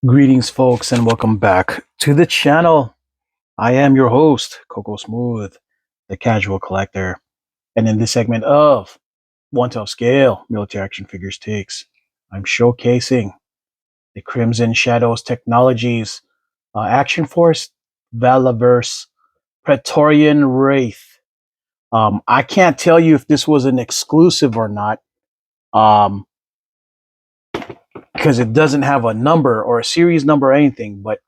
Greetings, folks, and welcome back to the channel. I am your host, Coco Smooth, the Casual Collector. And in this segment of 1/12 Scale Military Action Figures Takes, I'm showcasing the Crimson Shadows Technologies Action Force Valaverse Praetorian Wraith. I can't tell you if this was an exclusive or not, because it doesn't have a number or a series number or anything, but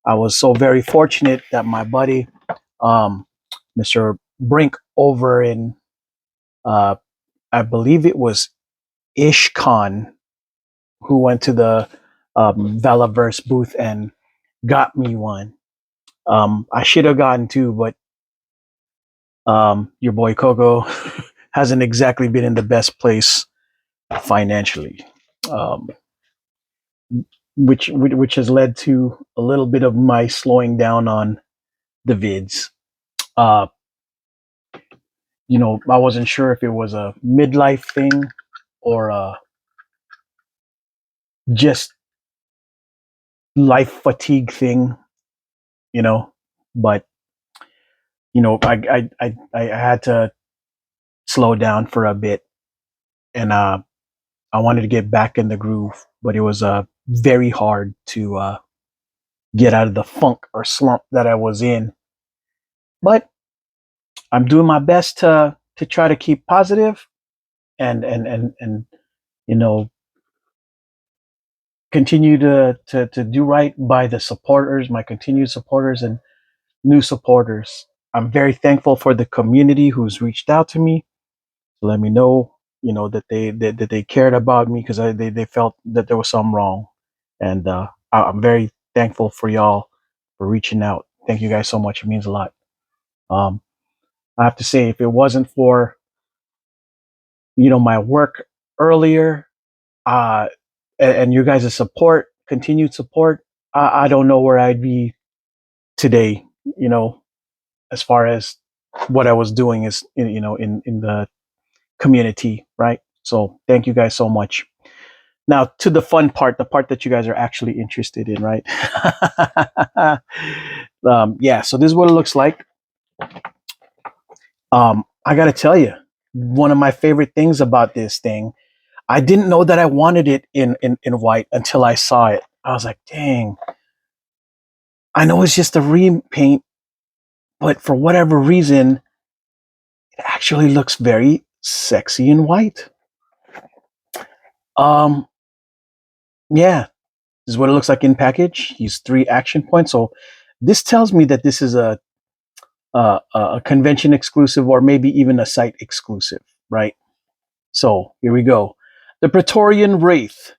I was so very fortunate that my buddy, Mr. Brink over in, I believe it was IshCon, who went to the Valaverse booth and got me one. I should have gotten two, but your boy Coco hasn't exactly been in the best place financially, um, which has led to a little bit of my slowing down on the vids. Uh, I wasn't sure if it was a midlife thing or just life fatigue thing, you know. But I had to slow down for a bit, and I wanted to get back in the groove, but it was very hard to get out of the funk or slump that I was in. But I'm doing my best to try to keep positive and you know continue to do right by the supporters, my continued supporters and new supporters. I'm very thankful for the community who's reached out to me to let me know, that they cared about me because they felt that there was something wrong, and I'm very thankful for y'all for reaching out. Thank you guys so much. It means a lot. Um, I have to say, if it wasn't for my work earlier, uh, and you guys' support, continued support, I don't know where I'd be today. As far as what I was doing is in the community, right? So thank you guys so much. Now to the fun part, the part that you guys are actually interested in, right? Yeah, so this is what it looks like. I gotta tell you, one of my favorite things about this thing, I didn't know that I wanted it in white until I saw it. I was like, dang, I know it's just a repaint, but for whatever reason, it actually looks very sexy in white. Um, yeah, this is what it looks like in package. He's 3 action points. So this tells me that this is a convention exclusive or maybe even a site exclusive, right? So here we go. The Praetorian Wraith,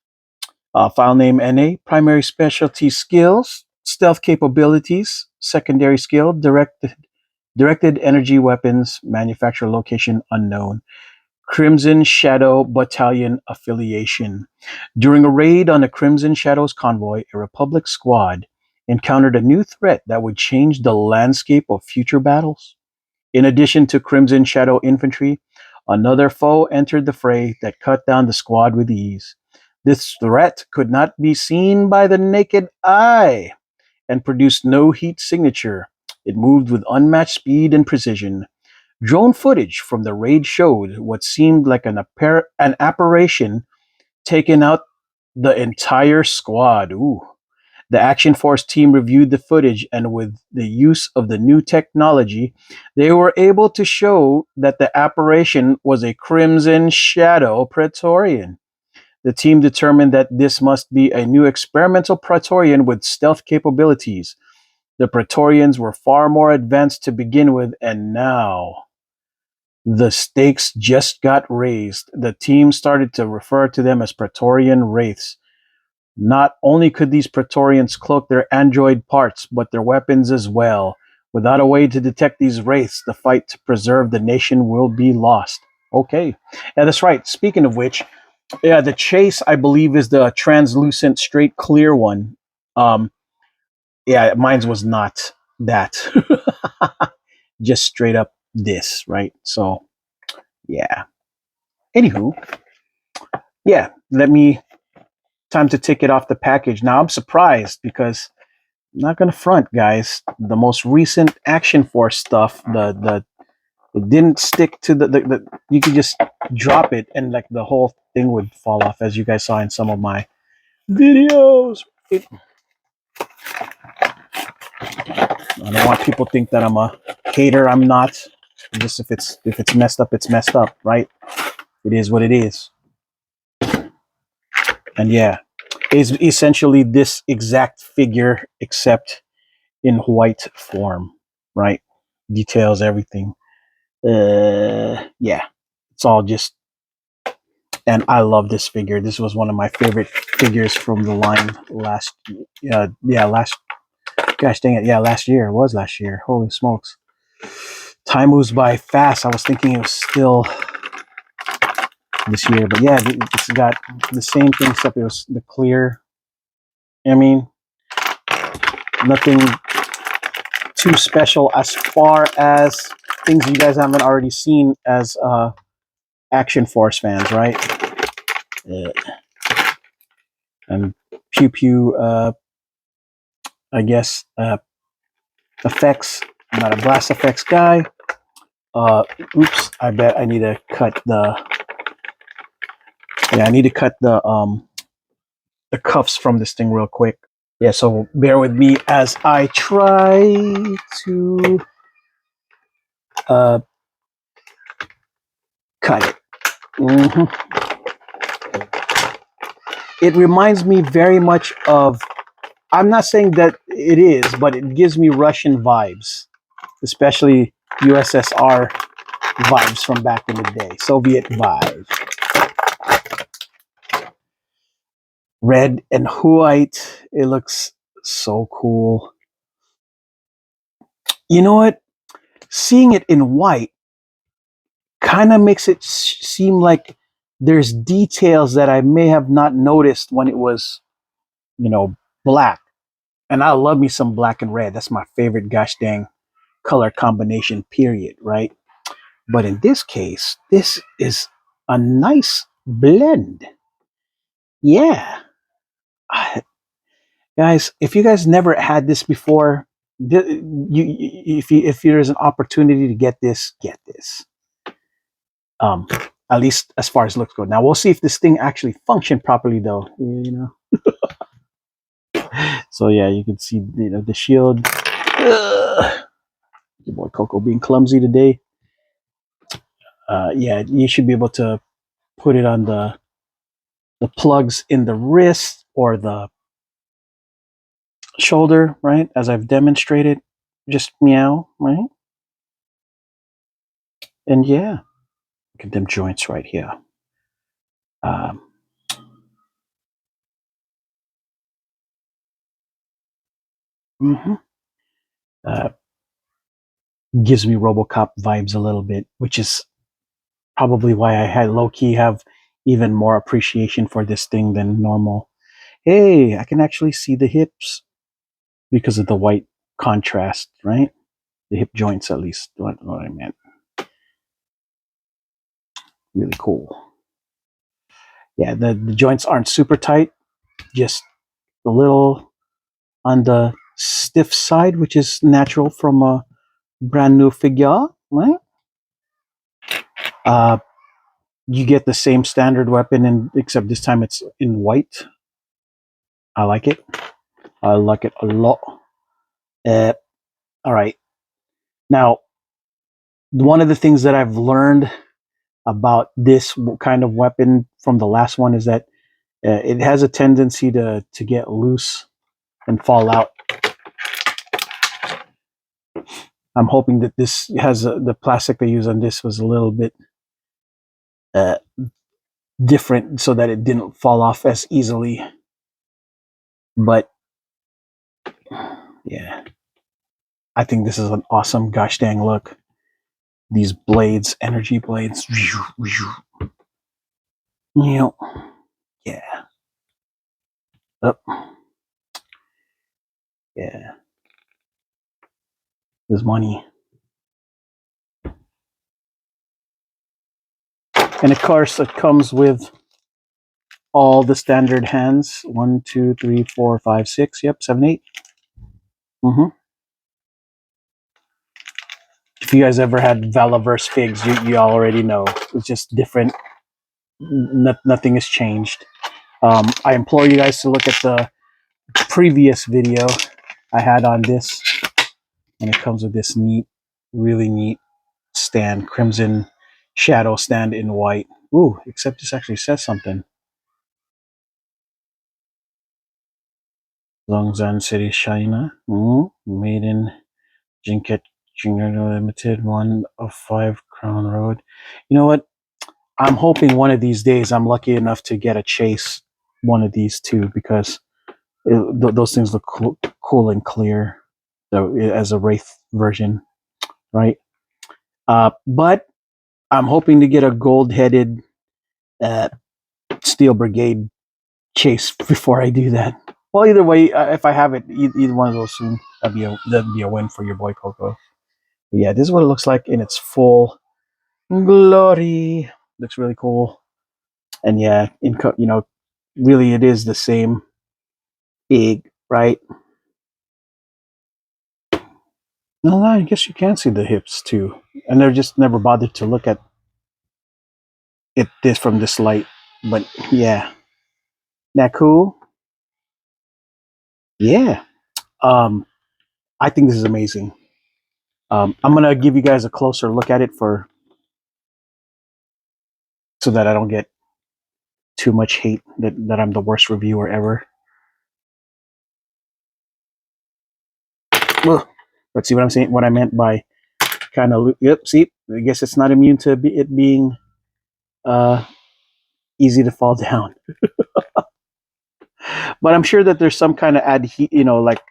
file name NA, primary specialty skills, stealth capabilities, secondary skill, directed energy weapons, manufacturer location unknown. Crimson Shadow Battalion affiliation. During a raid on the Crimson Shadows convoy, a Republic squad encountered a new threat that would change the landscape of future battles. In addition to Crimson Shadow infantry, another foe entered the fray that cut down the squad with ease. This threat could not be seen by the naked eye and produced no heat signature. It moved with unmatched speed and precision. Drone footage from the raid showed what seemed like an apparition taking out the entire squad. Ooh. The Action Force team reviewed the footage, and with the use of the new technology, they were able to show that the apparition was a Crimson Shadow Praetorian. The team determined that this must be a new experimental Praetorian with stealth capabilities. The Praetorians were far more advanced to begin with, and now the stakes just got raised. The team started to refer to them as Praetorian Wraiths. Not only could these Praetorians cloak their android parts, but their weapons as well. Without a way to detect these Wraiths, the fight to preserve the nation will be lost. Okay. Yeah, that's right. Speaking of which, yeah, the chase, I believe, is the translucent, straight, clear one. Yeah, mine was not that. just straight up this, right? So yeah. Anywho, yeah, time to take it off the package. Now I'm surprised because I'm not gonna front, guys. The most recent Action Force stuff, the it didn't stick to the you could just drop it and like the whole thing would fall off, as you guys saw in some of my videos. I don't want people to think that I'm a hater. I'm not. Just if it's messed up, it's messed up, right? It is what it is. And yeah, it's essentially this exact figure except in white form, right? Details, everything. Yeah, it's all just. And I love this figure. This was one of my favorite figures from the line last. Last. Gosh dang it! Yeah, last year. It was last year. Holy smokes! Time moves by fast. I was thinking it was still this year, but yeah, it's got the same thing except it was the clear. I mean, nothing too special as far as things you guys haven't already seen as Action Force fans, right? And pew pew, I guess, effects. I'm not a blast effects guy. Oops, I bet I need to cut the. Yeah, I need to cut the cuffs from this thing real quick. Yeah, so bear with me as I try to cut it. It reminds me very much of. I'm not saying that it is, but it gives me Russian vibes, especially USSR vibes from back in the day, Soviet vibes. Red and white. It looks so cool. You know what? Seeing it in white kind of makes it seem like there's details that I may have not noticed when it was, black. And I love me some black and red. That's my favorite gosh dang color combination, period, right? But in this case, this is a nice blend. Yeah. Guys, if you guys never had this before, if there's an opportunity to get this, get this. Um, at least as far as looks go. Now we'll see if this thing actually functioned properly, though. So yeah, you can see the shield. Your boy Coco being clumsy today. Yeah, you should be able to put it on the plugs in the wrist or the shoulder, right? As I've demonstrated. Just meow, right? And yeah, look at them joints right here. Um, mhm. uh, Gives me RoboCop vibes a little bit, which is probably why I had low key have even more appreciation for this thing than normal. Hey, I can actually see the hips because of the white contrast, right? The hip joints, at least, what I meant. Really cool. Yeah, the joints aren't super tight, just a little on the stiff side, which is natural from a brand new figure, right? Uh, you get the same standard weapon, except this time it's in white. I like it. I like it a lot. All right. Now, one of the things that I've learned about this kind of weapon from the last one is that it has a tendency to get loose and fall out. I'm hoping that this has the plastic they use on this was a little bit uh, different so that it didn't fall off as easily. But yeah, I think this is an awesome gosh dang look. These blades, energy blades. Yeah. Up. Yeah. There's money. And of course, it comes with all the standard hands. 1, 2, 3, 4, 5, 6. Yep, 7, 8. Mm-hmm. If you guys ever had Valaverse figs, you already know. It's just different. Nothing has changed. I implore you guys to look at the previous video I had on this. And it comes with this neat, really neat stand. Crimson shadow stand in white. Ooh, except this actually says something. Longzan City, China. Made in Jinket Junior Limited, 1 of 5 Crown Road. You know what? I'm hoping one of these days I'm lucky enough to get a chase one of these two, because those things look cool and clear, so as a Wraith version, right? But I'm hoping to get a gold-headed Steel Brigade chase before I do that. Well, either way, if I have it, either one of those soon, that'd be a win for your boy Coco. But yeah, this is what it looks like in its full glory. Looks really cool. And yeah, really it is the same egg, right? No, I guess you can see the hips too. And they're just never bothered to look at it from this light. But yeah. That cool? Yeah. I think this is amazing. I'm gonna give you guys a closer look at it so that I don't get too much hate that I'm the worst reviewer ever. Ugh. But see what I'm saying? What I meant by kind of, yep, see, I guess it's not immune to it being uh, easy to fall down. But I'm sure that there's some kind of like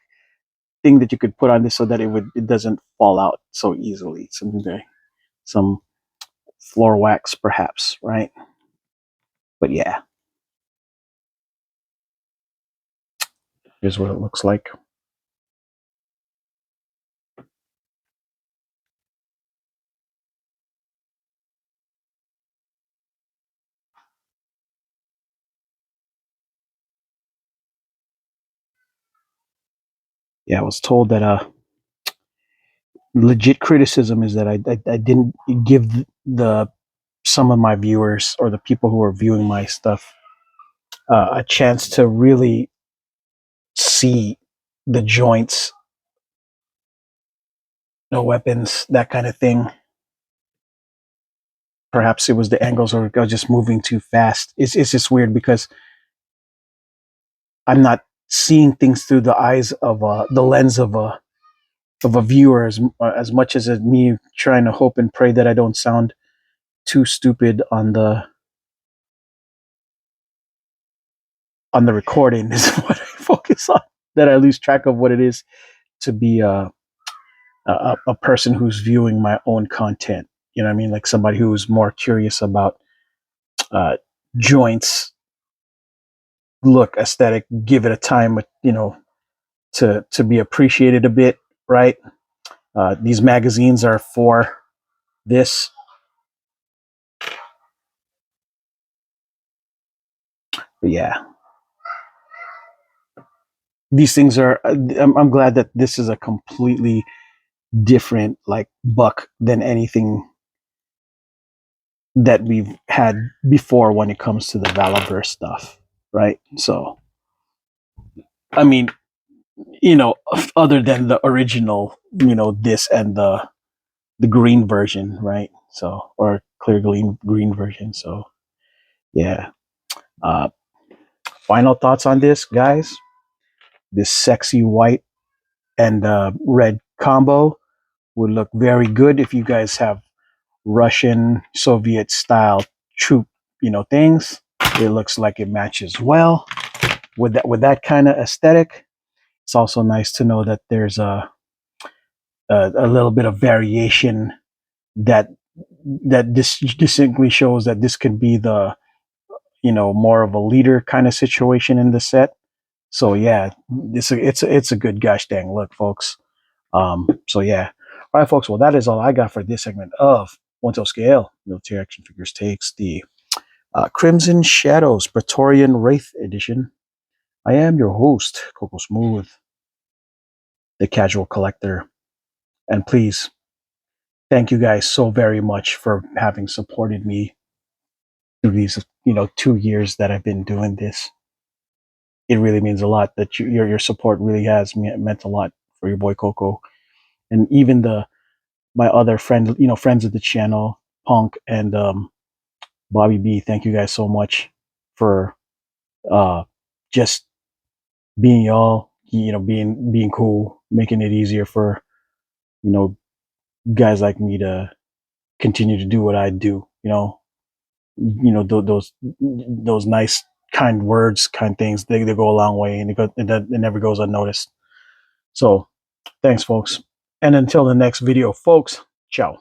thing that you could put on this so that it doesn't fall out so easily. Some floor wax perhaps, right? But yeah, here's what it looks like. Yeah, I was told that legit criticism is that I didn't give the some of my viewers, or the people who are viewing my stuff, a chance to really see the joints, no weapons, that kind of thing. Perhaps it was the angles, or I was just moving too fast. It's just weird because I'm not seeing things through the eyes of the lens of a viewer as much as me trying to hope and pray that I don't sound too stupid on the recording is what I focus on. That I lose track of what it is to be a person who's viewing my own content. You know what I mean? Like somebody who's more curious about uh, joints, look, aesthetic, give it a time, to be appreciated a bit, right? These magazines are for this. But yeah, these things are. I'm glad that this is a completely different like buck than anything that we've had before when it comes to the Valaverse stuff, right? So, I mean, other than the original, this and the green version, right? So, or clear green version. So, yeah. Uh, Final thoughts on this, guys. This sexy white and red combo would look very good if you guys have Russian Soviet style troop, things. It looks like it matches well with that kind of aesthetic. It's also nice to know that there's a little bit of variation that this distinctly shows that this could be the more of a leader kind of situation in the set. So yeah, it's a good gosh dang look, folks. So yeah, all right, folks. Well, that is all I got for this segment of 1 to scale. Military action figures takes the Crimson Shadows Praetorian Wraith Edition. I am your host, Coco Smooth, the casual collector. And please, thank you guys so very much for having supported me through these, 2 years that I've been doing this. It really means a lot that your support really has meant a lot for your boy Coco, and even my other friends of the channel, Punk and Bobby B. Thank you guys so much for just being y'all, being cool, making it easier for you know guys like me to continue to do what I do. Those nice, kind words, kind things. They go a long way, and it never goes unnoticed. So, thanks, folks, and until the next video, folks. Ciao.